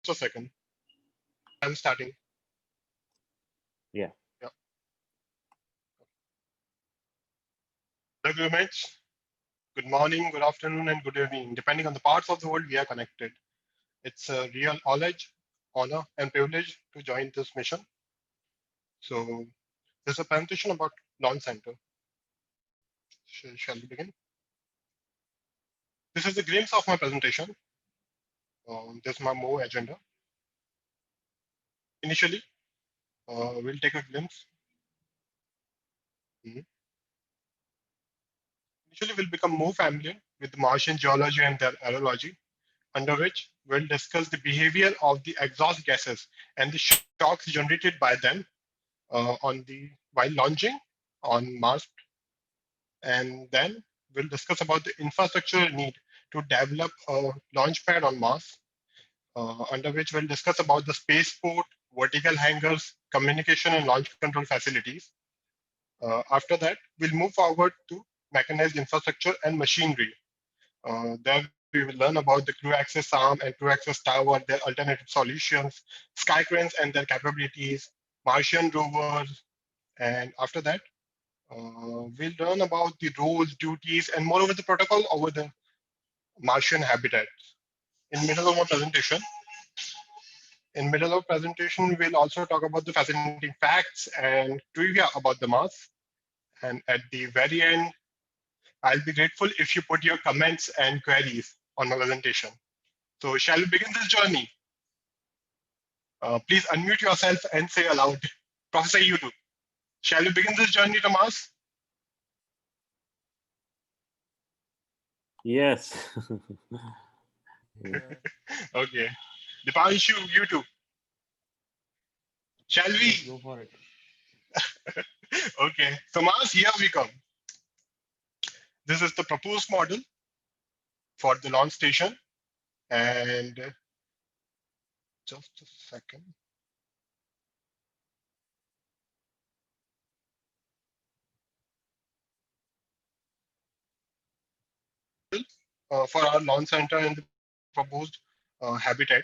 a second. I'm starting. Yeah. Yeah. Thank you very much. Good morning, good afternoon, and good evening, depending on the parts of the world we are connected. It's a real knowledge, honor, and privilege to join this mission. So there's a presentation about launch center. Shall we begin? This is a glimpse of my presentation. This is my more agenda. Initially, we'll take a glimpse. Mhm. Initially, we'll become more familiar with Martian geology and their aerology, under which we'll discuss the behavior of the exhaust gases and the shocks generated by them while launching on Mars. And then we'll discuss about the infrastructure need to develop a launch pad on Mars, under which we'll discuss about the spaceport, vertical hangars, communication and launch control facilities. After that, we'll move forward to mechanized infrastructure and machinery. There we will learn about the crew access arm and crew access tower, their alternative solutions, sky cranes and their capabilities, Martian rovers, and after that, we'll learn about the roles, duties, and moreover the protocol over the Martian habitat. In middle of our presentation, we'll also talk about the fascinating facts and trivia about the Mars. And at the very end, I'll be grateful if you put your comments and queries on my presentation. So shall we begin this journey? Please unmute yourself and say aloud. Professor, you too. Shall we begin this journey to Mars? Yes. Okay. Dipanshu, you too. Shall we? Let's go for it. Okay. So Mars, here we come. This is the proposed model for the launch station. And just a second. For our launch center and the proposed habitat,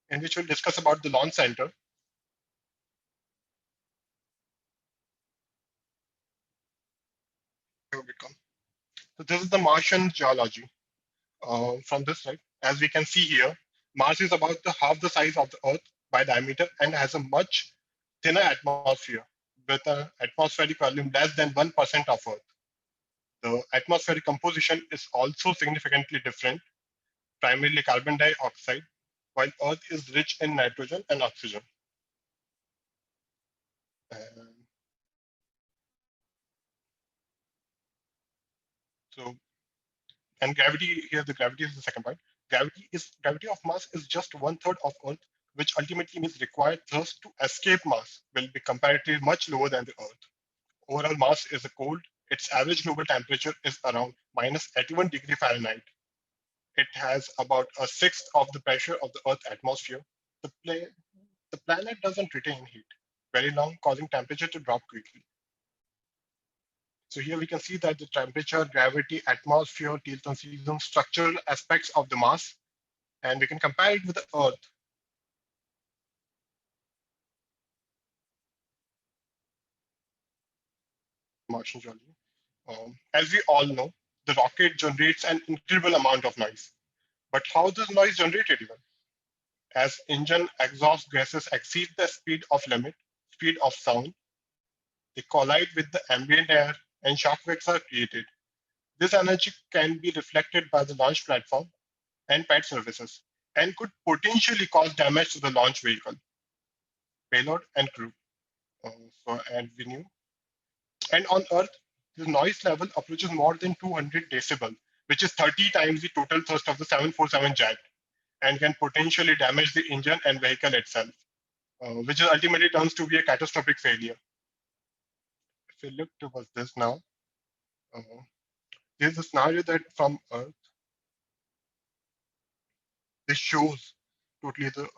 in which we'll discuss about the launch center. Here we come. So this is the Martian geology. From this slide, as we can see here, Mars is about half the size of the Earth by diameter and has a much thinner atmosphere with an atmospheric volume less than 1% of Earth. The atmospheric composition is also significantly different, primarily carbon dioxide, while Earth is rich in nitrogen and oxygen. So, and gravity here, the gravity is the second point. Gravity of Mars is just 1/3 of Earth, which ultimately means required thrust to escape Mars will be comparatively much lower than the Earth. Overall, Mars is cold. Its average global temperature is around -81 degree Fahrenheit. It has about a sixth of the pressure of the Earth's atmosphere. The planet doesn't retain heat very long, causing temperature to drop quickly. So here we can see that the temperature, gravity, atmosphere, tilt and season, structural aspects of the Mars, and we can compare it with the Earth. Martian geology. As we all know, the rocket generates an incredible amount of noise. But how is noise generated even? As engine exhaust gases exceed the speed of sound, they collide with the ambient air and shock waves are created. This energy can be reflected by the launch platform and pad surfaces and could potentially cause damage to the launch vehicle, payload, and crew. And we knew. And on Earth, the noise level approaches more than 200 decibel, which is 30 times the total thrust of the 747 jet, and can potentially damage the engine and vehicle itself, which ultimately turns to be a catastrophic failure. If we look towards this now, there's a scenario that from Earth, this shows totally the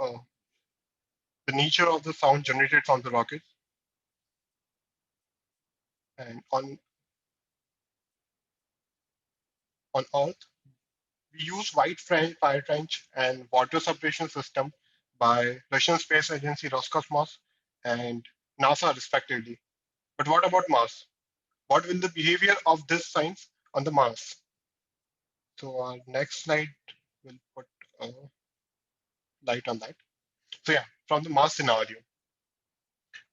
nature of the sound generated from the rocket. And on Earth, We use wide fire trench and water separation system by Russian Space Agency Roscosmos and NASA respectively. But what about Mars? What will the behavior of this science on the Mars? So our next slide will put a light on that. So yeah, from the Mars scenario,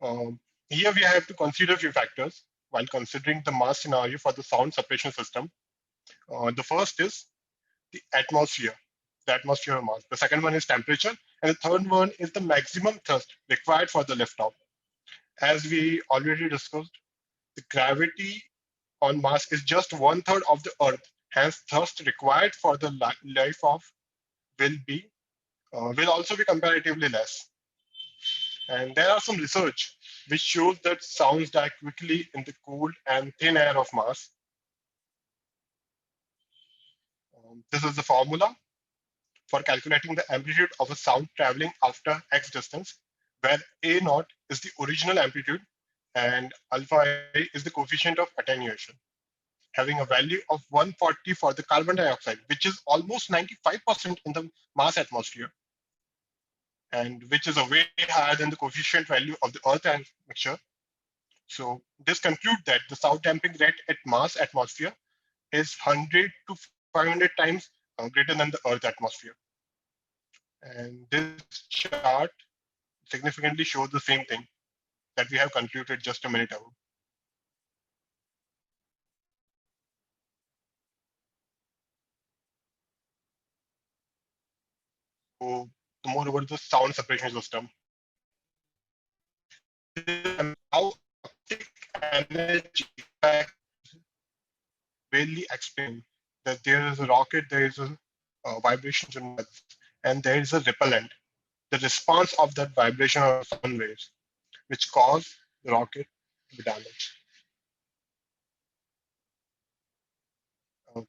um, here we have to consider a few factors while considering the Mars scenario for the sound suppression system. The first is the atmosphere of Mars. The second one is temperature, and the third one is the maximum thrust required for the liftoff. As we already discussed, the gravity on Mars is just one third of the Earth. Hence, thrust required for the life of will be will also be comparatively less. And there are some research which shows that sounds die quickly in the cold and thin air of Mars. This is the formula for calculating the amplitude of a sound traveling after x distance, where a naught is the original amplitude and alpha a is the coefficient of attenuation, having a value of 140 for the carbon dioxide, which is almost 95% in the Mars atmosphere, and which is a way higher than the coefficient value of the Earth mixture. So this concludes that the sound damping rate at Mars atmosphere is 100 to 500 times greater than the Earth atmosphere. And this chart significantly shows the same thing that we have concluded just a minute ago. So moreover, the sound separation system. How acoustic energy really explain that there is a rocket, there is a vibration during that, and there is a repellent. The response of that vibration or sound waves, which cause the rocket to be damaged. Uh,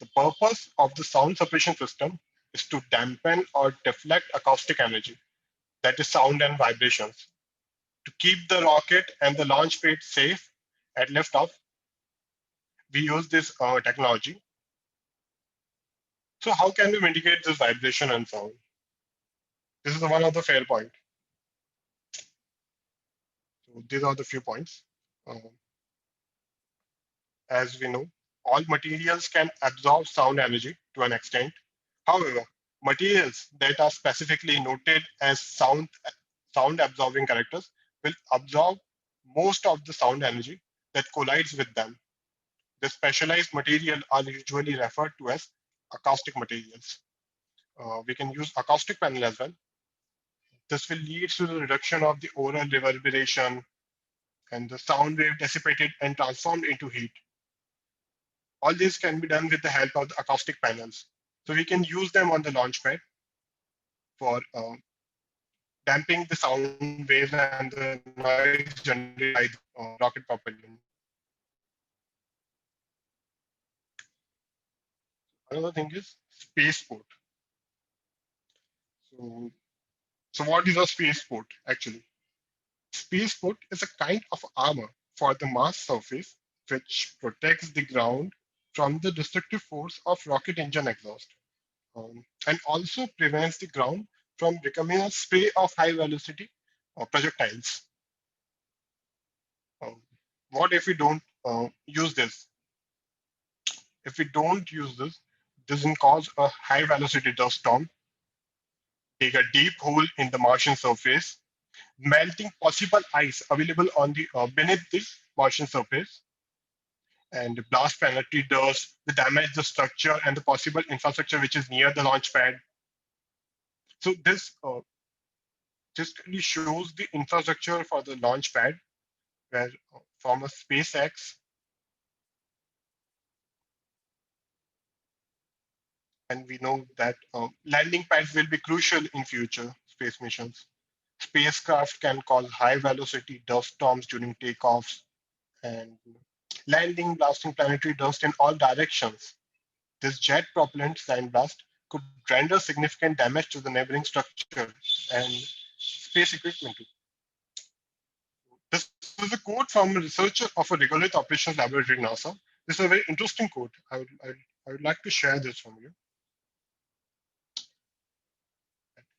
the purpose of the sound suppression system is to dampen or deflect acoustic energy, that is sound and vibrations, to keep the rocket and the launch pad safe at liftoff. We use this technology. So how can we mitigate this vibration and sound? This is one of the fair point. So these are the few points. Um, as we know, all materials can absorb sound energy to an extent. However, materials that are specifically noted as sound absorbing characters will absorb most of the sound energy that collides with them. The specialized material are usually referred to as acoustic materials. We can use acoustic panel as well. This will lead to the reduction of the aural reverberation and the sound wave dissipated and transformed into heat. All this can be done with the help of the acoustic panels. So we can use them on the launch pad for damping the sound waves and the noise generated by the rocket propellant. Another thing is spaceport. So, so what is a spaceport actually? Spaceport is a kind of armor for the Mars surface which protects the ground from the destructive force of rocket engine exhaust, and also prevents the ground from becoming a spray of high velocity projectiles. Um, what if we don't use this? If we don't use this, this can cause a high velocity dust storm, dig a deep hole in the Martian surface, melting possible ice available on the beneath the Martian surface, and blast planetary dust to damage the structure and the possible infrastructure which is near the launch pad. So this just really shows the infrastructure for the launch pad, where from a SpaceX, and we know that landing pads will be crucial in future space missions. Spacecraft can cause high velocity dust storms during takeoffs and landing, blasting planetary dust in all directions. This jet propellant sandblast could render significant damage to the neighboring structure and space equipment too. This is a quote from a researcher of a regolith operations laboratory in NASA. This is a very interesting quote. I would I would like to share this from you.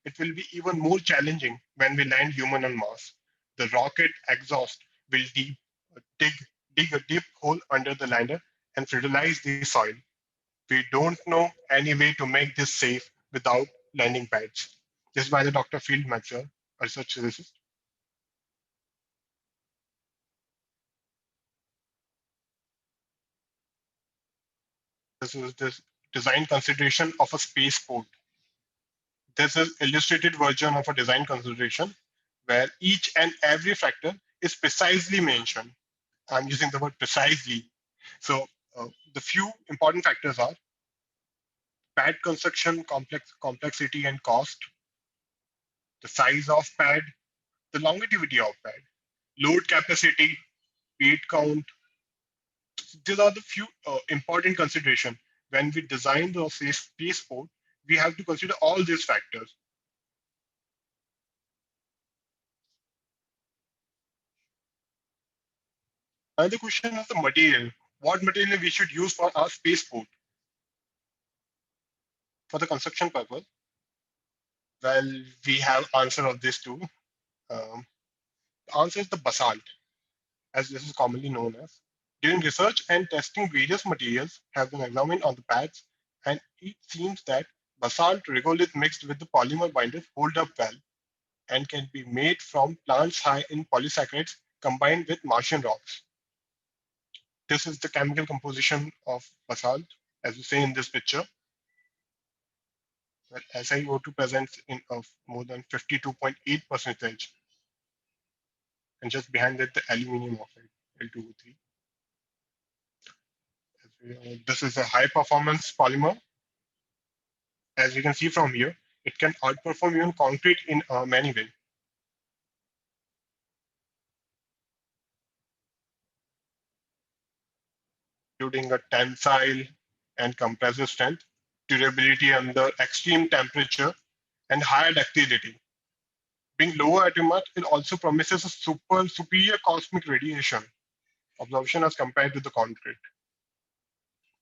It will be even more challenging when we land human on Mars. The rocket exhaust will dig, dig a deep hole under the lander and fertilize the soil. We don't know any way to make this safe without landing pads. This is by the Dr. Field Maxwell, a research physicist. This is the design consideration of a spaceport. This is illustrated version of a design consideration where each and every factor is precisely mentioned. I'm using the word precisely. So the few important factors are pad construction, complexity and cost, the size of pad, the longevity of pad, load capacity, bead count. These are the few important considerations. When we design the spaceport, we have to consider all these factors. Another question is the material. What material we should use for our spaceport for the construction purpose? Well, we have answer of this too. The answer is the basalt, as this is commonly known as. During research and testing, various materials have been examined on the pads, and it seems that basalt regolith mixed with the polymer binders hold up well and can be made from plants high in polysaccharides combined with Martian rocks. This is the chemical composition of basalt, as we say in this picture. Well, SiO2 presents in of more than 52.8 percentage, and just behind it, the aluminum oxide, L2O3. This is a high performance polymer. As you can see from here, it can outperform even concrete in many ways, including a tensile and compressive strength, durability under extreme temperature, and higher ductility. Being lower atomic, it also promises a superior cosmic radiation absorption as compared to the concrete.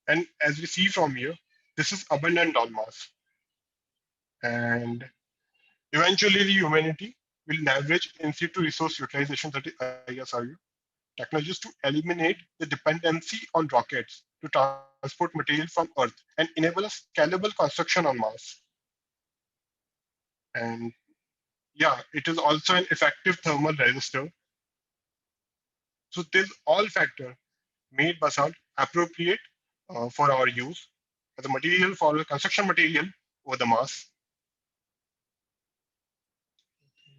And as we see from here, this is abundant on Mars. And eventually, the humanity will leverage in situ resource utilization, that is ISRU, technologies to eliminate the dependency on rockets to transport material from Earth and enable a scalable construction on Mars. And yeah, it is also an effective thermal resistor. So these all factors made basalt appropriate for our use as a material for a construction material over the Mars.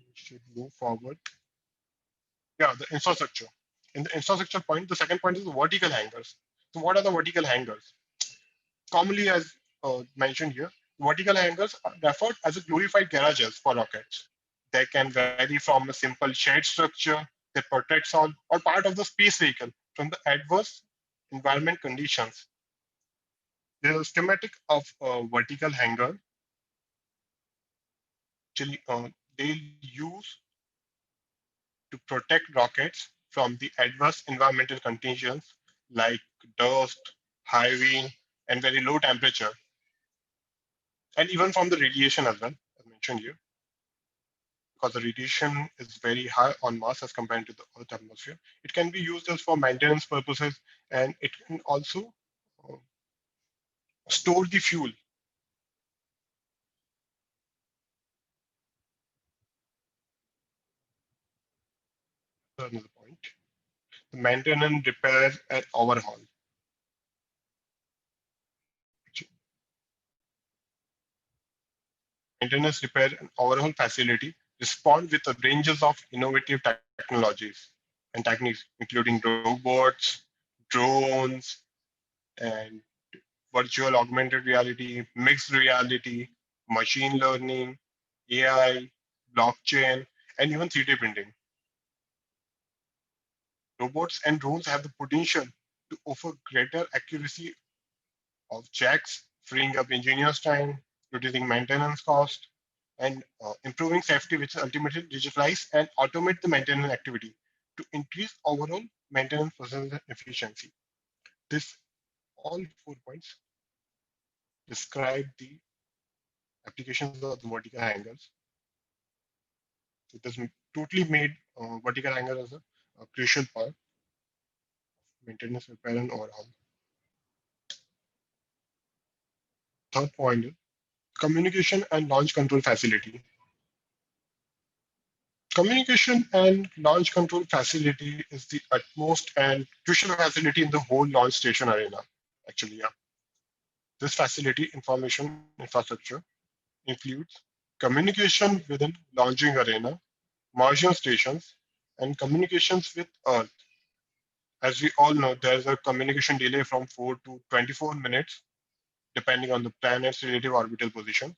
We should move forward. Yeah, the infrastructure. In the infrastructure point, the second point is vertical hangars. So what are the vertical hangars? Commonly, as mentioned here, vertical hangars are referred as a glorified garages for rockets. They can vary from a simple shed structure that protects all or part of the space vehicle from the adverse environment conditions. There's a schematic of a vertical hangar. Actually, they use to protect rockets from the adverse environmental conditions like dust, high wind, and very low temperature, and even from the radiation as well, as mentioned here, because the radiation is very high on Mars as compared to the Earth atmosphere. It can be used as for maintenance purposes, and it can also uh, store the fuel. Another point: the maintenance, repair, and overhaul. Maintenance, repair, and overhaul facility respond with a ranges of innovative technologies and techniques, including robots, drones, and virtual augmented reality, mixed reality, machine learning, AI, blockchain, and even 3D printing. Robots and drones have the potential to offer greater accuracy of checks, freeing up engineers' time, reducing maintenance cost, and improving safety, which ultimately digitalize and automate the maintenance activity to increase overall maintenance process efficiency. This all 4 points describe the applications of the vertical hangers. It has totally made vertical hanger as a crucial part of maintenance, repair, and overhaul. Third point is communication and launch control facility. Communication and launch control facility is the utmost and crucial facility in the whole launch station arena. Actually, yeah. This facility information infrastructure includes communication within launching arena, Martian stations, and communications with Earth. As we all know, there's a communication delay from 4 to 24 minutes, depending on the planet's relative orbital position.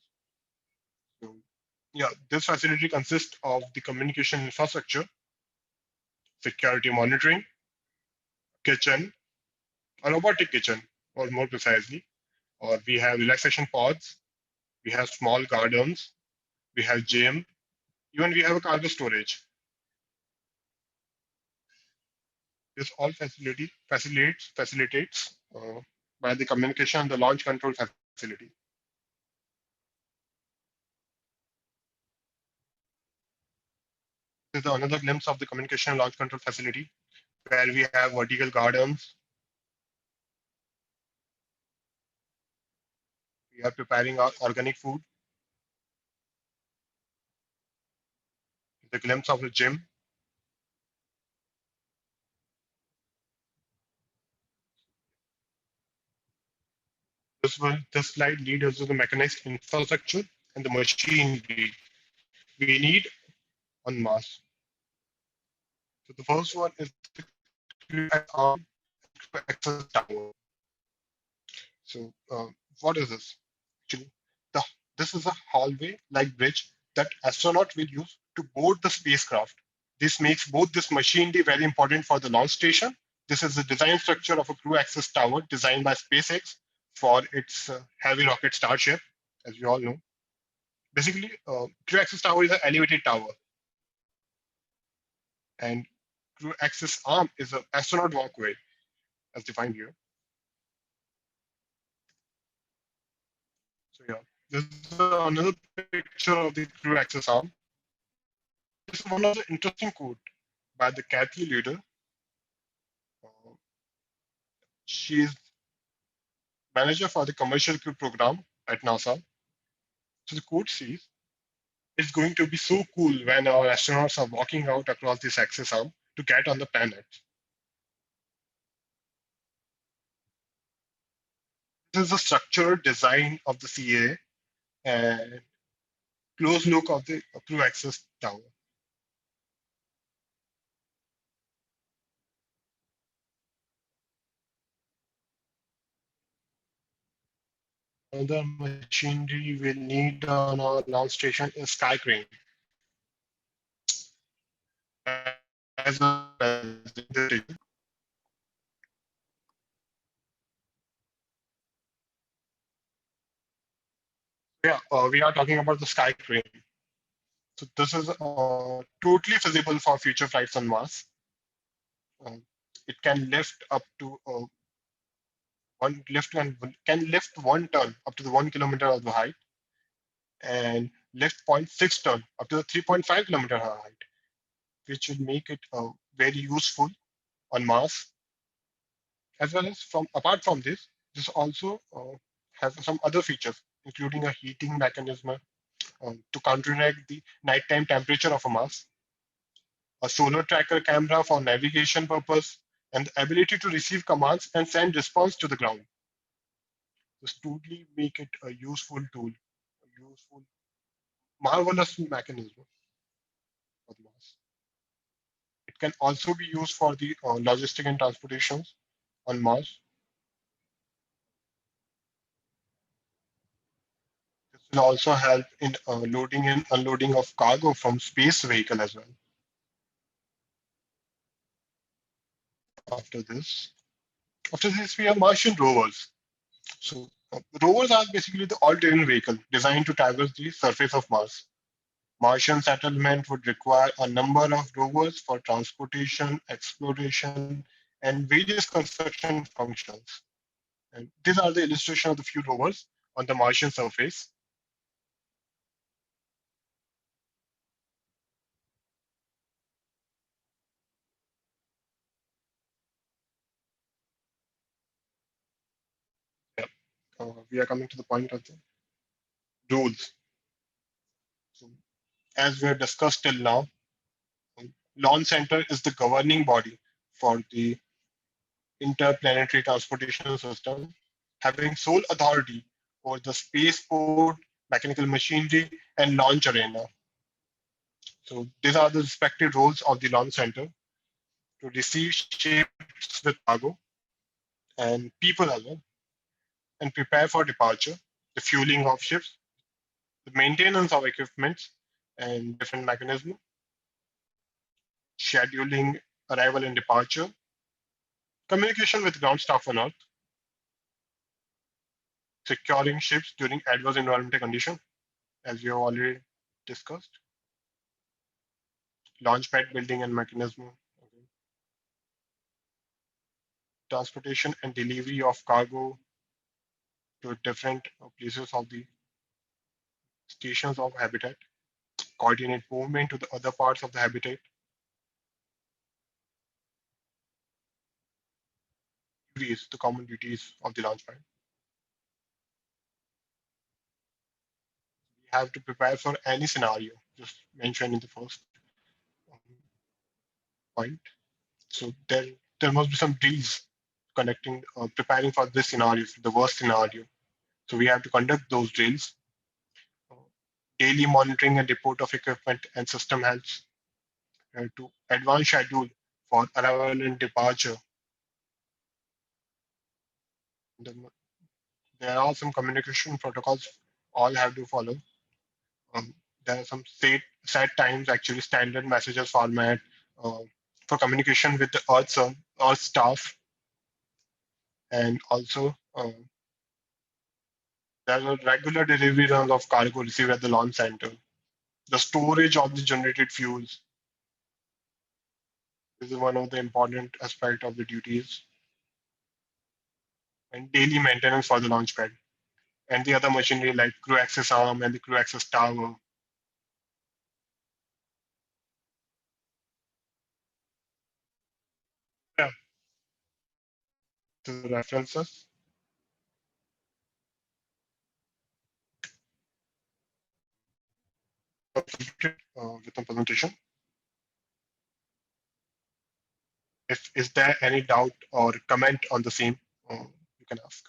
So, yeah, this facility consists of the communication infrastructure, security monitoring, kitchen, a robotic kitchen, or more precisely, or we have relaxation pods, we have small gardens, we have gym, even we have a cargo storage. This all facilitates by the communication and the launch control facility. This is another glimpse of the communication and launch control facility, where we have vertical gardens. We are preparing our organic food. The glimpse of the gym. This slide leads us to the mechanized infrastructure and the machinery we need on Mars. So the first one is the crew arm and crew access tower. So what is this? Actually, the, this is a hallway-like bridge that astronaut will use to board the spacecraft. This makes both this machinery very important for the launch station. This is the design structure of a crew access tower designed by SpaceX for its heavy rocket Starship, as we all know. Basically, crew access tower is an elevated tower, and crew access arm is an astronaut walkway, as defined here. So yeah, this is another picture of the crew access arm. This is one of the interesting quote by the Kathy leader. Uh, she is manager for the commercial crew program at NASA. So the quote says, "It's going to be so cool when our astronauts are walking out across this access arm to get on the planet." This is the structured design of the CA and close look of the crew access tower. Another machinery we need on our launch station is sky crane, as well as the yeah, we are talking about the sky crane. So this is totally feasible for future flights on Mars. Uh, it can lift up to can lift 1 ton up to the 1 kilometer of the height and lift 0.6 ton up to the 3.5 kilometer height, which will make it very useful on Mars. As well as from apart from this, this also has some other features, including a heating mechanism to counteract the nighttime temperature of a Mars, a solar tracker camera for navigation purpose, and the ability to receive commands and send response to the ground. This totally make it a useful tool, a useful, marvelous mechanism for the Mars. It can also be used for the logistic and transportations on Mars. This will also help in loading and unloading of cargo from space vehicle as well. After this, we have Martian rovers. So rovers are basically the all-terrain vehicle designed to traverse the surface of Mars. Martian settlement would require a number of rovers for transportation, exploration, and various construction functions. And these are the illustration of the few rovers. on the Martian surface. Yeah. We are coming to the point of the rules. So, as we have discussed till now, Launch Center is the governing body for the interplanetary transportation system, having sole authority over the spaceport, mechanical machinery, and launch arena. So these are the respective roles of the launch center: to receive ships with cargo and people as well, and prepare for departure, the fueling of ships, the maintenance of equipment and different mechanisms, scheduling arrival and departure, communication with ground staff on Earth, securing ships during adverse environmental conditions, as we have already discussed, launchpad building and mechanism, transportation and delivery of cargo to different places of the stations of habitat, coordinate movement to the other parts of the habitat, duties, the common duties of the launchpad. We have to prepare for any scenario, just mentioned in the first um, point. So there must be some drills conducting, preparing for this scenario, the worst scenario. So we have to conduct those drills, uh, daily monitoring and report of equipment and system health, to advance schedule for arrival and departure. The- There are some communication protocols all have to follow. There are some set times, actually standard messages format uh, for communication with the Earth staff, and also there are regular delivery runs of cargo received at the launch center. The storage of the generated fuels. This is one of the important aspect of the duties, and daily maintenance for the launch pad and the other machinery like crew access arm and the crew access tower. Yeah, the references. With the presentation. If is there any doubt or comment on the same, you can ask.